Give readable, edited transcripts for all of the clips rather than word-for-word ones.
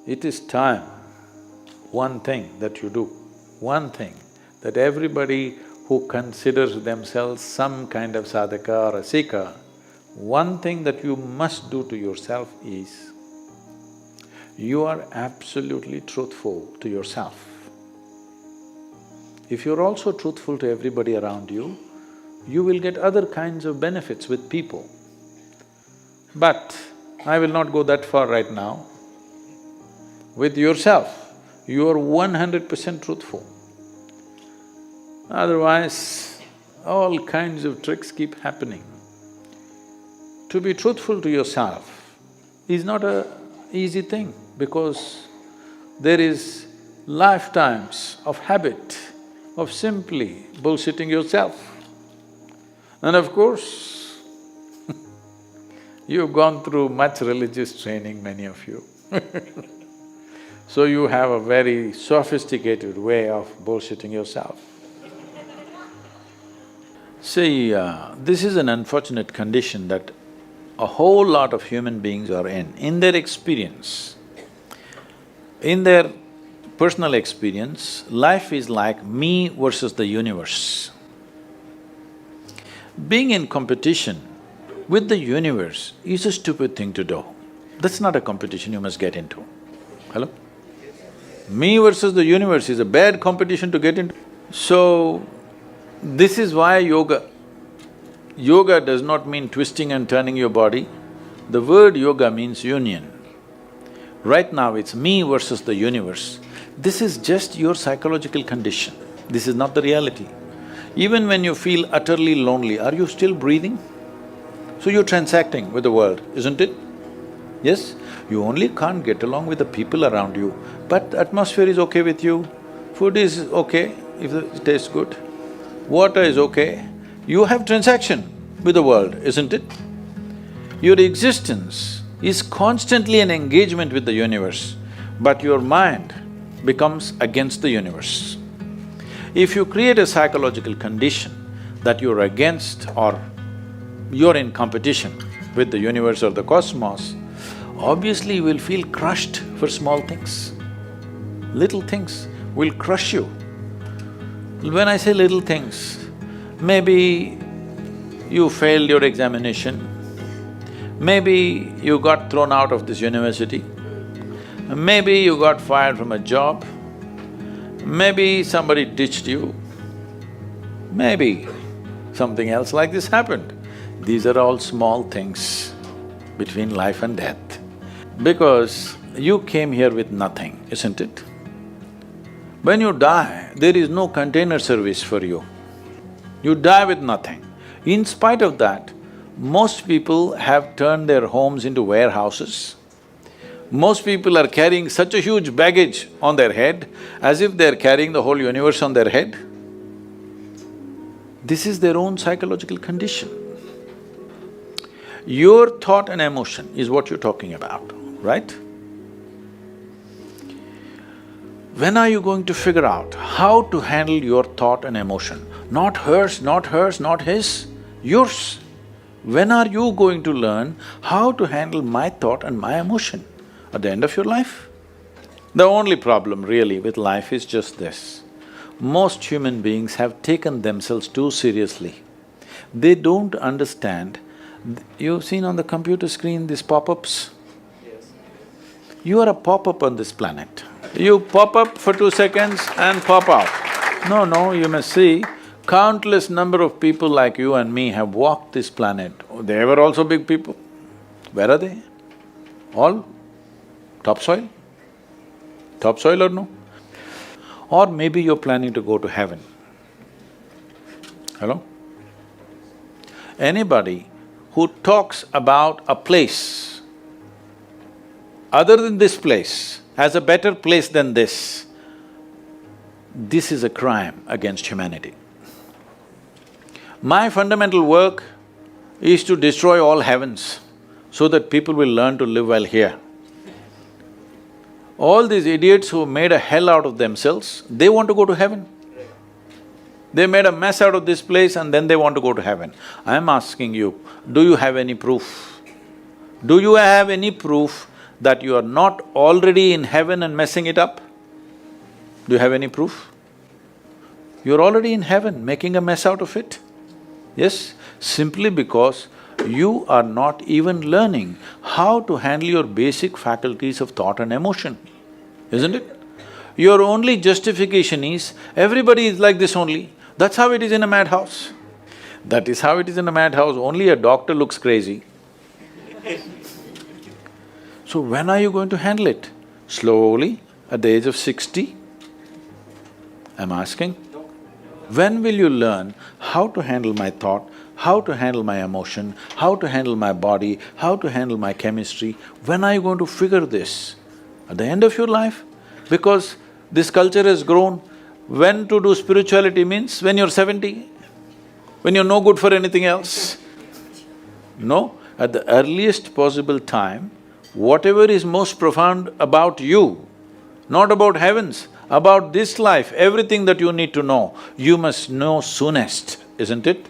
It is time, one thing that you do, one thing that everybody who considers themselves some kind of sadhaka or a seeker, one thing that you must do to yourself is, you are absolutely truthful to yourself. If you're also truthful to everybody around you, you will get other kinds of benefits with people. But I will not go that far right now. With yourself, you are 100% truthful. Otherwise, all kinds of tricks keep happening. To be truthful to yourself is not an easy thing because there is lifetimes of habit of simply bullshitting yourself. And of course, you've gone through much religious training, many of you so you have a very sophisticated way of bullshitting yourself. See, this is an unfortunate condition that a whole lot of human beings are in their experience. In their personal experience, life is like me versus the universe. Being in competition with the universe is a stupid thing to do. That's not a competition you must get into. Hello? Me versus the universe is a bad competition to get into. So, this is why yoga. Yoga does not mean twisting and turning your body. The word yoga means union. Right now it's me versus the universe. This is just your psychological condition. This is not the reality. Even when you feel utterly lonely, are you still breathing? So you're transacting with the world, isn't it? Yes? You only can't get along with the people around you, but the atmosphere is okay with you, food is okay if it tastes good, water is okay. You have transaction with the world, isn't it? Your existence is constantly an engagement with the universe, but your mind becomes against the universe. If you create a psychological condition that you're against or you're in competition with the universe or the cosmos, obviously you will feel crushed for small things. Little things will crush you. When I say little things, maybe you failed your examination, maybe you got thrown out of this university, maybe you got fired from a job, maybe somebody ditched you, maybe something else like this happened. These are all small things between life and death. Because you came here with nothing, isn't it? When you die, there is no container service for you. You die with nothing. In spite of that, most people have turned their homes into warehouses. Most people are carrying such a huge baggage on their head as if they're carrying the whole universe on their head. This is their own psychological condition. Your thought and emotion is what you're talking about, right? When are you going to figure out how to handle your thought and emotion? Not hers, not hers, not his, yours. When are you going to learn how to handle my thought and my emotion? At the end of your life? The only problem really with life is just this. Most human beings have taken themselves too seriously. They don't understand. You've seen on the computer screen these pop-ups? Yes. You are a pop-up on this planet. You pop up for 2 seconds and pop out. No, you must see, countless number of people like you and me have walked this planet. They were also big people. Where are they? All topsoil? Topsoil or no? Or maybe you're planning to go to heaven. Hello? Anybody who talks about a place other than this place as a better place than this is a crime against humanity. My fundamental work is to destroy all heavens so that people will learn to live well here. All these idiots who made a hell out of themselves, they want to go to heaven. They made a mess out of this place and then they want to go to heaven. I'm asking you, do you have any proof? Do you have any proof that you are not already in heaven and messing it up? Do you have any proof? You're already in heaven, making a mess out of it. Yes, simply because you are not even learning how to handle your basic faculties of thought and emotion, isn't it? Your only justification is, everybody is like this only, that's how it is in a madhouse. That is how it is in a madhouse, only a doctor looks crazy. So when are you going to handle it? Slowly, at the age of 60? I'm asking. When will you learn how to handle my thought, how to handle my emotion, how to handle my body, how to handle my chemistry? When are you going to figure this? At the end of your life? Because this culture has grown, when to do spirituality means when you're 70, when you're no good for anything else. No, at the earliest possible time, whatever is most profound about you, not about heavens, about this life, everything that you need to know, you must know soonest, isn't it?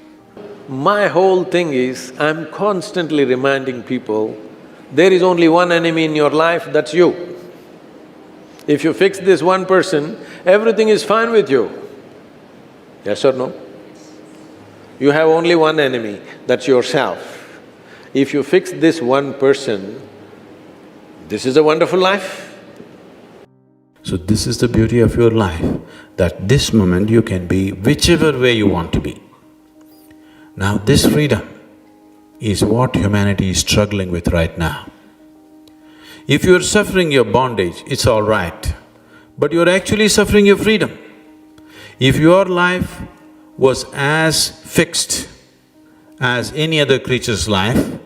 My whole thing is, I'm constantly reminding people, there is only one enemy in your life, that's you. If you fix this one person, everything is fine with you. Yes or no? You have only one enemy, that's yourself. If you fix this one person, this is a wonderful life. So this is the beauty of your life, that this moment you can be whichever way you want to be. Now this freedom is what humanity is struggling with right now. If you're suffering your bondage, it's all right, but you're actually suffering your freedom. If your life was as fixed as any other creature's life,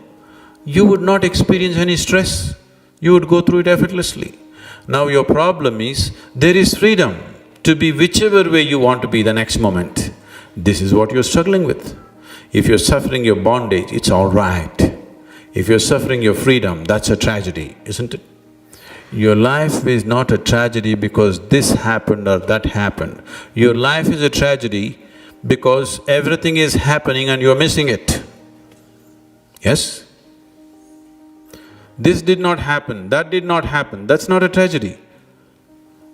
you would not experience any stress, you would go through it effortlessly. Now your problem is, there is freedom to be whichever way you want to be the next moment. This is what you're struggling with. If you're suffering your bondage, it's all right. If you're suffering your freedom, that's a tragedy, isn't it? Your life is not a tragedy because this happened or that happened. Your life is a tragedy because everything is happening and you're missing it. Yes? This did not happen, that did not happen, that's not a tragedy.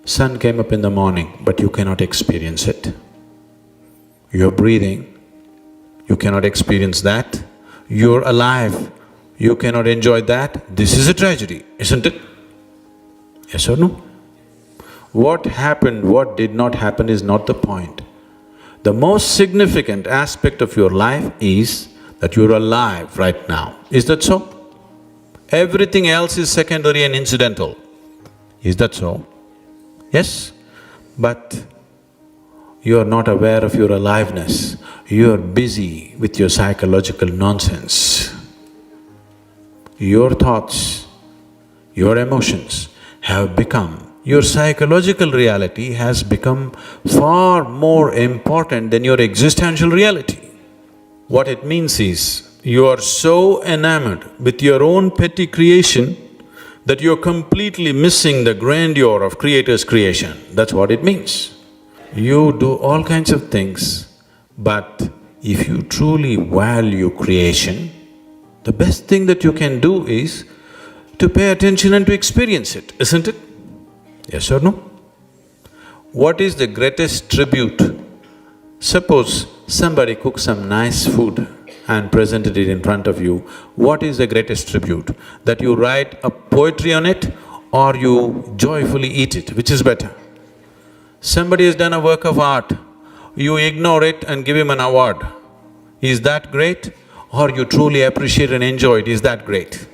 Sun came up in the morning, but you cannot experience it. You're breathing, you cannot experience that. You're alive, you cannot enjoy that. This is a tragedy, isn't it? Yes or no? What happened, what did not happen is not the point. The most significant aspect of your life is that you're alive right now. Is that so? Everything else is secondary and incidental. Is that so? Yes? But you're not aware of your aliveness. You're busy with your psychological nonsense. Your thoughts, your emotions have become… your psychological reality has become far more important than your existential reality. What it means is, you are so enamored with your own petty creation that you're completely missing the grandeur of Creator's creation. That's what it means. You do all kinds of things, but if you truly value creation, the best thing that you can do is to pay attention and to experience it, isn't it? Yes or no? What is the greatest tribute? Suppose somebody cooks some nice food and presented it in front of you, what is the greatest tribute? That you write a poetry on it or you joyfully eat it, which is better? Somebody has done a work of art, you ignore it and give him an award. Is that great? Or you truly appreciate and enjoy it, is that great?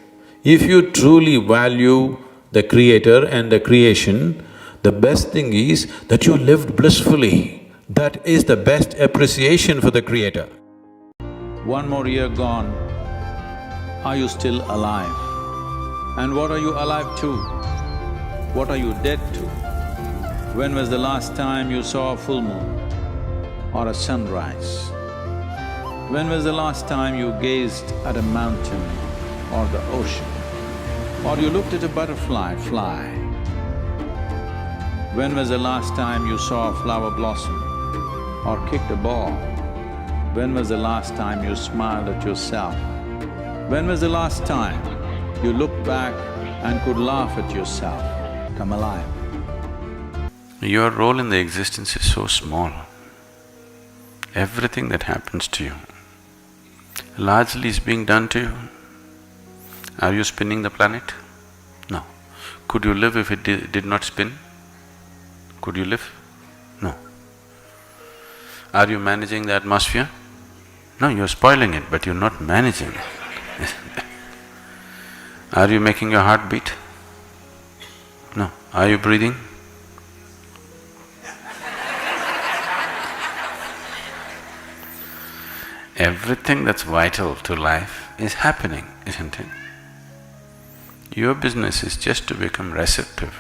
If you truly value the Creator and the creation, the best thing is that you lived blissfully. That is the best appreciation for the Creator. One more year gone, are you still alive? And what are you alive to? What are you dead to? When was the last time you saw a full moon or a sunrise? When was the last time you gazed at a mountain or the ocean? Or you looked at a butterfly fly? When was the last time you saw a flower blossom or kicked a ball? When was the last time you smiled at yourself? When was the last time you looked back and could laugh at yourself, come alive. Your role in the existence is so small. Everything that happens to you largely is being done to you. Are you spinning the planet? No. Could you live if it did not spin? Could you live? No. Are you managing the atmosphere? No, you're spoiling it, but you're not managing it. Are you making your heart beat? No. Are you breathing? Everything that's vital to life is happening, isn't it? Your business is just to become receptive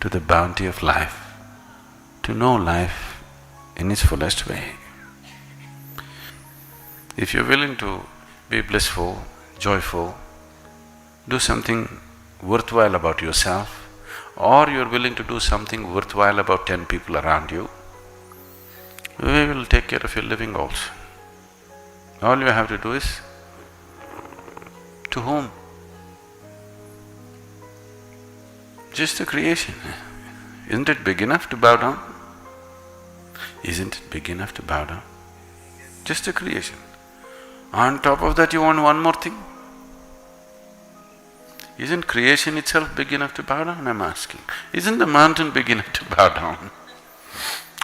to the bounty of life, to know life in its fullest way. If you're willing to be blissful, joyful, do something worthwhile about yourself, or you're willing to do something worthwhile about 10 people around you, we will take care of your living also. All you have to do is, to whom? Just the creation. Isn't it big enough to bow down? Isn't it big enough to bow down? Just the creation. On top of that you want one more thing? Isn't creation itself big enough to bow down, I'm asking? Isn't the mountain big enough to bow down?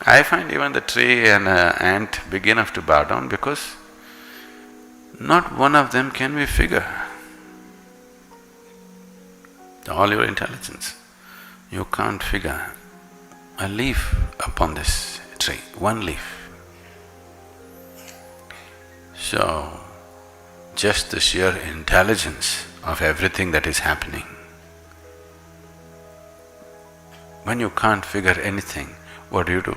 I find even the tree and an ant big enough to bow down because not one of them can we figure. All your intelligence, you can't figure a leaf upon this tree, one leaf. So, just the sheer intelligence of everything that is happening. When you can't figure anything, what do?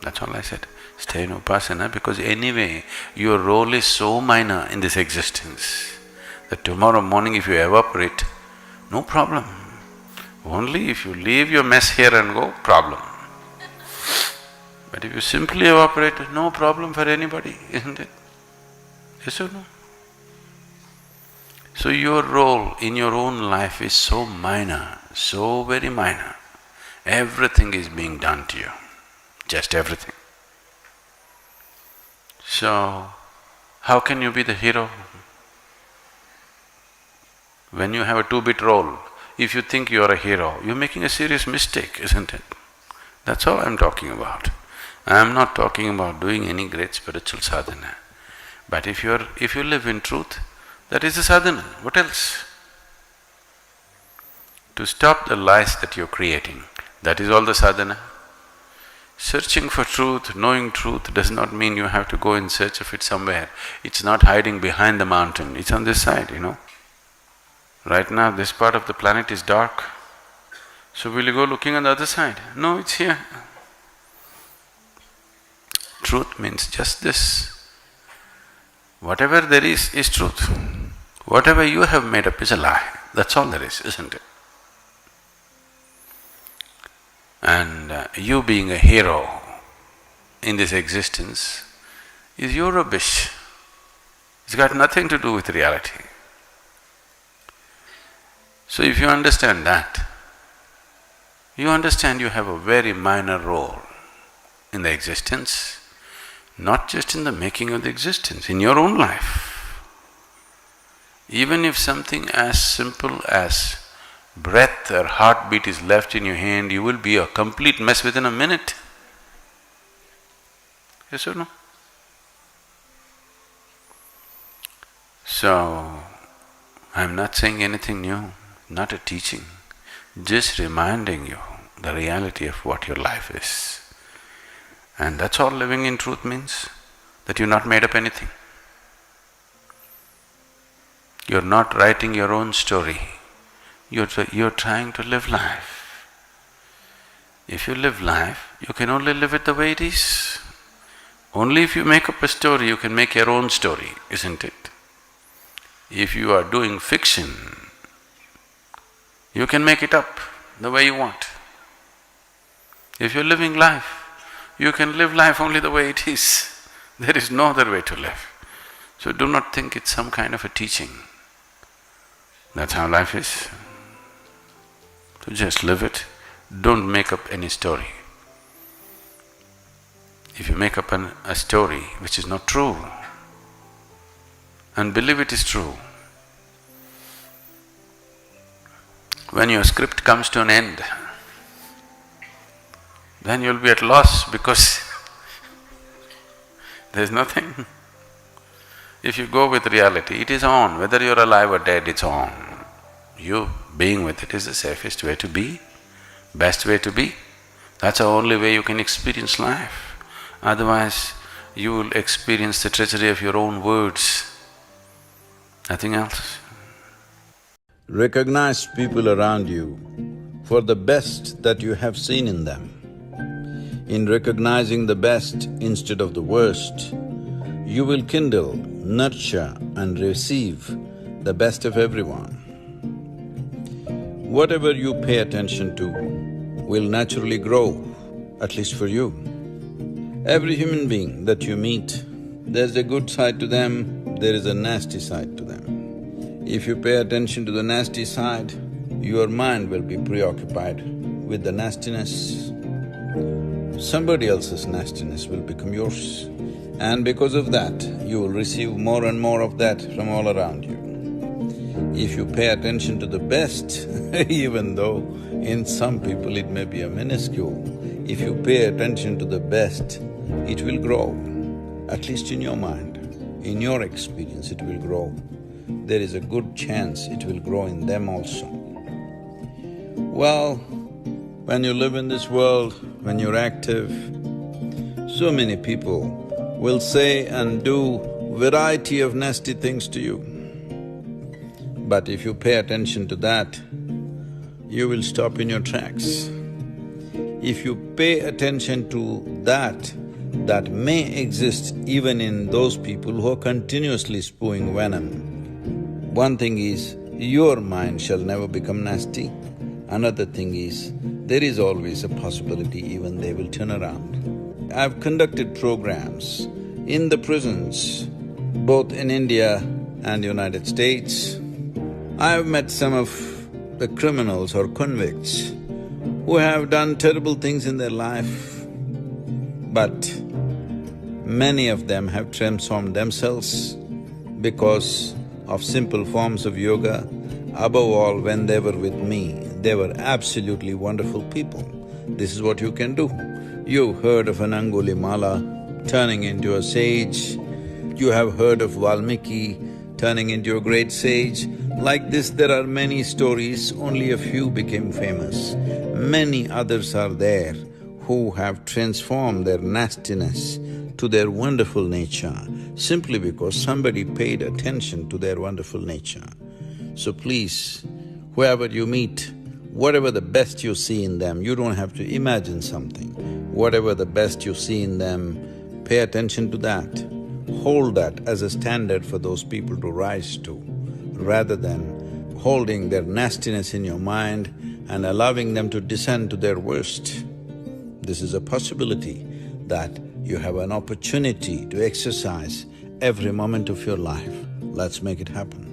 That's all I said. Stay in upasana because anyway, your role is so minor in this existence that tomorrow morning if you evaporate, no problem. Only if you leave your mess here and go, problem. But if you simply evaporate, no problem for anybody, isn't it? Yes or no? So your role in your own life is so minor, so very minor. Everything is being done to you, just everything. So, how can you be the hero? When you have a two-bit role, if you think you are a hero, you're making a serious mistake, isn't it? That's all I'm talking about. I'm not talking about doing any great spiritual sadhana. But if you live in truth, that is the sadhana. What else? To stop the lies that you're creating, that is all the sadhana. Searching for truth, knowing truth does not mean you have to go in search of it somewhere. It's not hiding behind the mountain, it's on this side, you know. Right now, this part of the planet is dark. So will you go looking on the other side? No, it's here. Truth means just this. Whatever there is truth. Whatever you have made up is a lie. That's all there is, isn't it? And you being a hero in this existence is your rubbish. It's got nothing to do with reality. So if you understand that, you understand you have a very minor role in the existence, not just in the making of the existence, in your own life. Even if something as simple as breath or heartbeat is left in your hand, you will be a complete mess within a minute. Yes or no? So, I'm not saying anything new, not a teaching, just reminding you the reality of what your life is. And that's all living in truth means, that you've not made up anything. You're not writing your own story. You're trying to live life. If you live life, you can only live it the way it is. Only if you make up a story, you can make your own story, isn't it? If you are doing fiction, you can make it up the way you want. If you're living life, you can live life only the way it is. There is no other way to live. So do not think it's some kind of a teaching. That's how life is. So just live it. Don't make up any story. If you make up a story which is not true, and believe it is true, when your script comes to an end, then you'll be at loss because there's nothing. If you go with reality, it is on, whether you're alive or dead, it's on. You being with it is the safest way to be, best way to be. That's the only way you can experience life. Otherwise, you will experience the treachery of your own words, nothing else. Recognize people around you for the best that you have seen in them. In recognizing the best instead of the worst, you will kindle, nurture and receive the best of everyone. Whatever you pay attention to will naturally grow, at least for you. Every human being that you meet, there's a good side to them, there is a nasty side to them. If you pay attention to the nasty side, your mind will be preoccupied with the nastiness. Somebody else's nastiness will become yours. And because of that, you will receive more and more of that from all around you. If you pay attention to the best, even though in some people it may be a minuscule, if you pay attention to the best, it will grow, at least in your mind. In your experience, it will grow. There is a good chance it will grow in them also. Well, when you live in this world, when you're active, so many people will say and do variety of nasty things to you. But if you pay attention to that, you will stop in your tracks. If you pay attention to that may exist even in those people who are continuously spewing venom. One thing is, your mind shall never become nasty. Another thing is, there is always a possibility even they will turn around. I've conducted programs in the prisons, both in India and United States. I've met some of the criminals or convicts who have done terrible things in their life, but many of them have transformed themselves because of simple forms of yoga. Above all, when they were with me, they were absolutely wonderful people. This is what you can do. You've heard of an Angulimala turning into a sage, you have heard of Valmiki turning into a great sage. Like this, there are many stories, only a few became famous. Many others are there who have transformed their nastiness to their wonderful nature simply because somebody paid attention to their wonderful nature. So please, whoever you meet, whatever the best you see in them, you don't have to imagine something. Whatever the best you see in them, pay attention to that. Hold that as a standard for those people to rise to, rather than holding their nastiness in your mind and allowing them to descend to their worst. This is a possibility that you have an opportunity to exercise every moment of your life. Let's make it happen.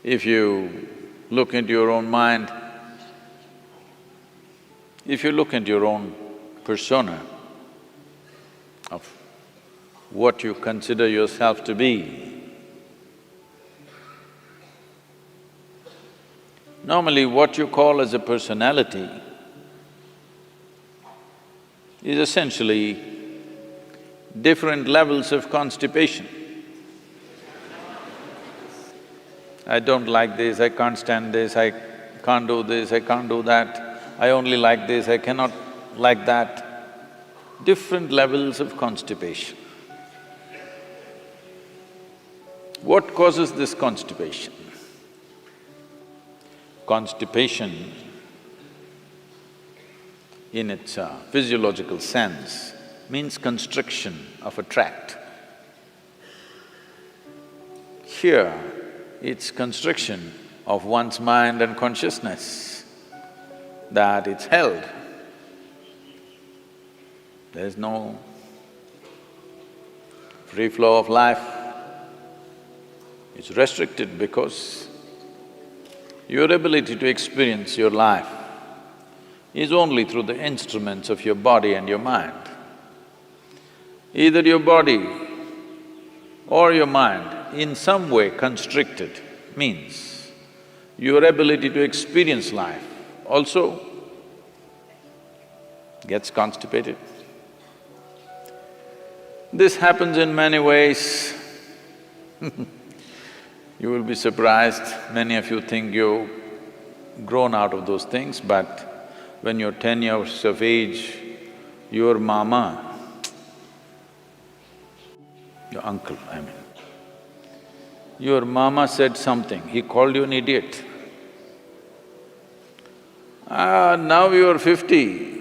If you look into your own mind, if you look into your own persona of what you consider yourself to be, normally what you call as a personality is essentially different levels of constipation. I don't like this, I can't stand this, I can't do this, I can't do that, I only like this, I cannot like that. Different levels of constipation. What causes this constipation? Constipation, in its physiological sense, means constriction of a tract. Here, it's constriction of one's mind and consciousness, that it's held. There's no free flow of life. It's restricted because your ability to experience your life is only through the instruments of your body and your mind. Either your body or your mind in some way constricted means your ability to experience life also gets constipated. This happens in many ways. You will be surprised, many of you think you've grown out of those things, but when you're 10 years of age, your mama, your uncle, I mean, your mama said something, he called you an idiot. Now you're 50,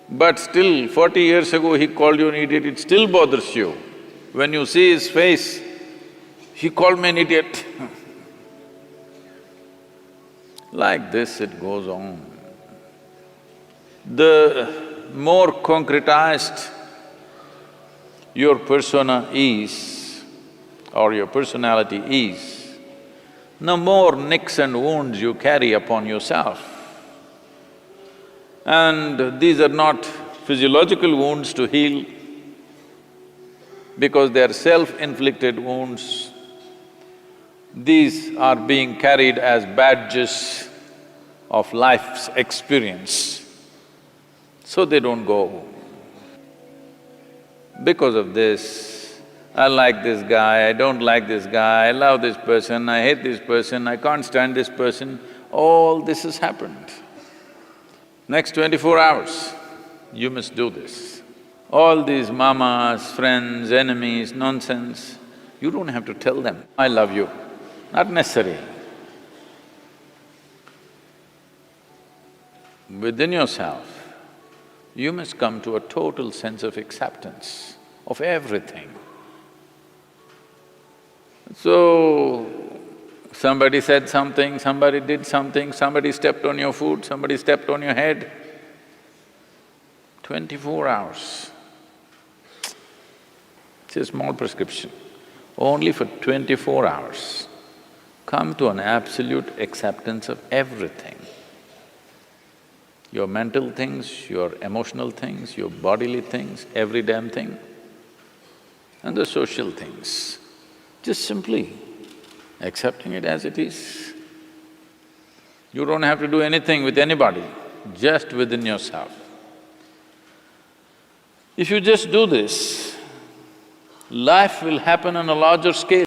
but still 40 years ago he called you an idiot, it still bothers you. When you see his face, he called me an idiot. Like this it goes on. The more concretized your persona is, or your personality is, the more nicks and wounds you carry upon yourself. And these are not physiological wounds to heal, because they are self-inflicted wounds. These are being carried as badges of life's experience, so they don't go. Because of this, I like this guy, I don't like this guy, I love this person, I hate this person, I can't stand this person, all this has happened. Next 24 hours, you must do this. All these mamas, friends, enemies, nonsense, you don't have to tell them, I love you. Not necessary. Within yourself, you must come to a total sense of acceptance of everything. So, somebody said something, somebody did something, somebody stepped on your foot, somebody stepped on your head. 24 hours. It's a small prescription. Only for 24 hours. Come to an absolute acceptance of everything. Your mental things, your emotional things, your bodily things, every damn thing, and the social things. Just simply accepting it as it is. You don't have to do anything with anybody, just within yourself. If you just do this, life will happen on a larger scale.